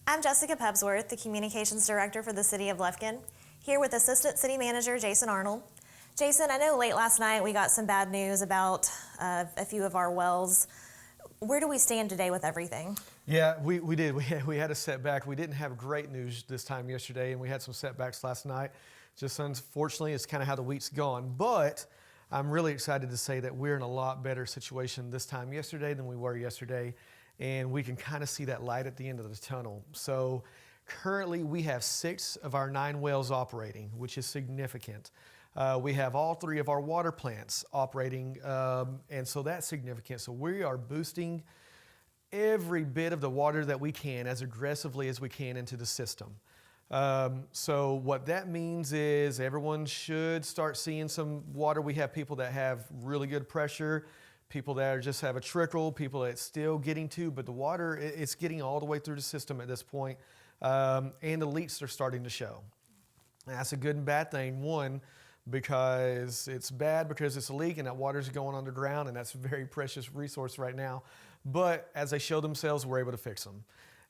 I'm Jessica Pebsworth, the Communications Director for the City of Lufkin, here with Assistant City Manager Jason Arnold. Jason, I know late last night we got some bad news about a few of our wells. Where do we stand today with everything? Yeah, we did. We had a setback. We didn't have great news this time yesterday, and we had some setbacks last night. Just unfortunately, it's kind of how the week's gone. But I'm really excited to say that we're in a lot better situation this time yesterday than we were yesterday, and we can kind of see that light at the end of the tunnel. So currently, we have 6 of our 9 wells operating, which is significant. We have all 3 of our water plants operating, and so that's significant. So we are boosting every bit of the water that we can as aggressively as we can into the system. So what that means is everyone should start seeing some water. We have people that have really good pressure, people that just have a trickle, people that it's still getting to, but the water, it's getting all the way through the system at this point, and the leaks are starting to show. And that's a good and bad thing. One, because it's bad because it's a leak and that water's going underground, and that's a very precious resource right now. But as they show themselves, we're able to fix them.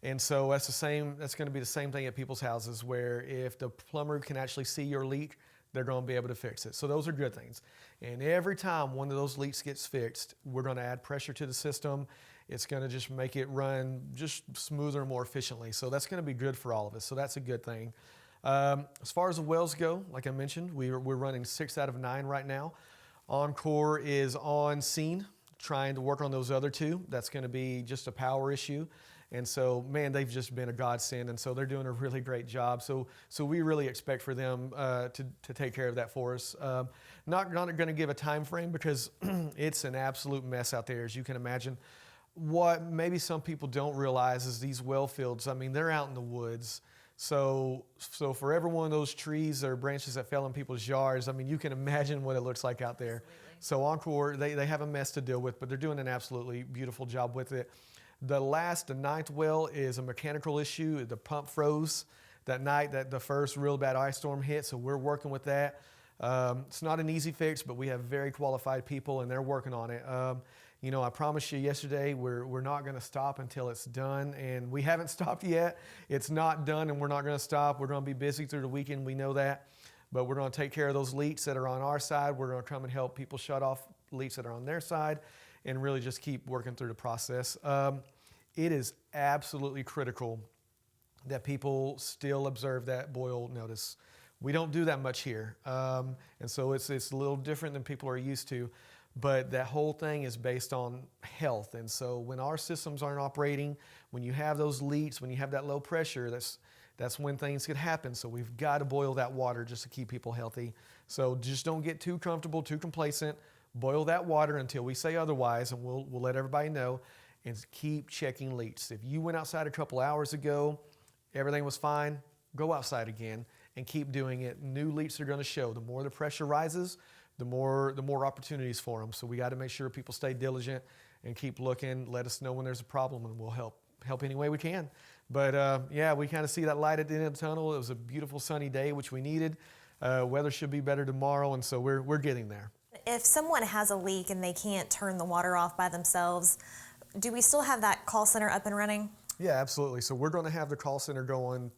And so that's going to be the same thing at people's houses, where if the plumber can actually see your leak, they're going to be able to fix it. So those are good things. And every time one of those leaks gets fixed, we're going to add pressure to the system. It's going to just make it run just smoother and more efficiently. So that's going to be good for all of us. So that's a good thing. As far as the wells go, like I mentioned, we're running 6 out of 9 right now. Encore is on scene, trying to work on those other 2. That's going to be just a power issue. And so, man, they've just been a godsend, and so they're doing a really great job. So we really expect for them to take care of that for us. Not going to give a time frame because it's an absolute mess out there, as you can imagine. What maybe some people don't realize is these well fields, I mean, they're out in the woods. So for every one of those trees or branches that fell in people's yards, I mean, you can imagine what it looks like out there. Absolutely. So Encore, they have a mess to deal with, but they're doing an absolutely beautiful job with it. The 9th well is a mechanical issue. The pump froze that night that the first real bad ice storm hit, so we're working with that. It's not an easy fix, but we have very qualified people, and they're working on it. I promised you yesterday we're not going to stop until it's done, and we haven't stopped yet. It's not done, and we're not going to stop. We're going to be busy through the weekend. We know that, but we're going to take care of those leaks that are on our side. We're going to come and help people shut off leaks that are on their side, and really just keep working through the process. It is absolutely critical that people still observe that boil notice. We don't do that much here, and so it's a little different than people are used to. But that whole thing is based on health. And so when our systems aren't operating, when you have those leaks, when you have that low pressure, that's when things could happen. So we've got to boil that water just to keep people healthy. So just don't get too comfortable, too complacent. Boil that water until we say otherwise, and we'll let everybody know. And keep checking leaks. If you went outside a couple hours ago, everything was fine, go outside again and keep doing it. New leaks are going to show. The more the pressure rises, the more opportunities for them. So we got to make sure people stay diligent and keep looking. Let us know when there's a problem, and we'll help any way we can. But we kind of see that light at the end of the tunnel. It was a beautiful sunny day, which we needed. Weather should be better tomorrow, and so we're getting there. If someone has a leak and they can't turn the water off by themselves, do we still have that call center up and running? Yeah, absolutely. So we're going to have the call center going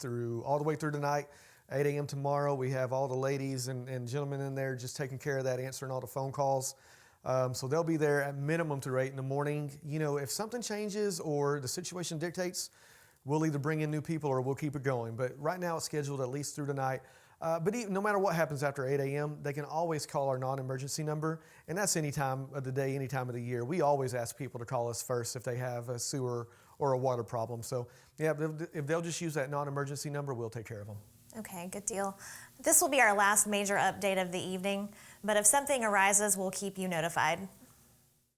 all the way through tonight. 8 a.m. tomorrow. We have all the ladies and gentlemen in there just taking care of that, answering all the phone calls. So they'll be there at minimum through 8 in the morning. If something changes or the situation dictates, we'll either bring in new people or we'll keep it going. But right now it's scheduled at least through tonight. But no matter what happens after 8 a.m., they can always call our non-emergency number, and that's any time of the day, any time of the year. We always ask people to call us first if they have a sewer or a water problem. So, yeah, if they'll just use that non-emergency number, we'll take care of them. Okay, good deal. This will be our last major update of the evening, but if something arises, we'll keep you notified.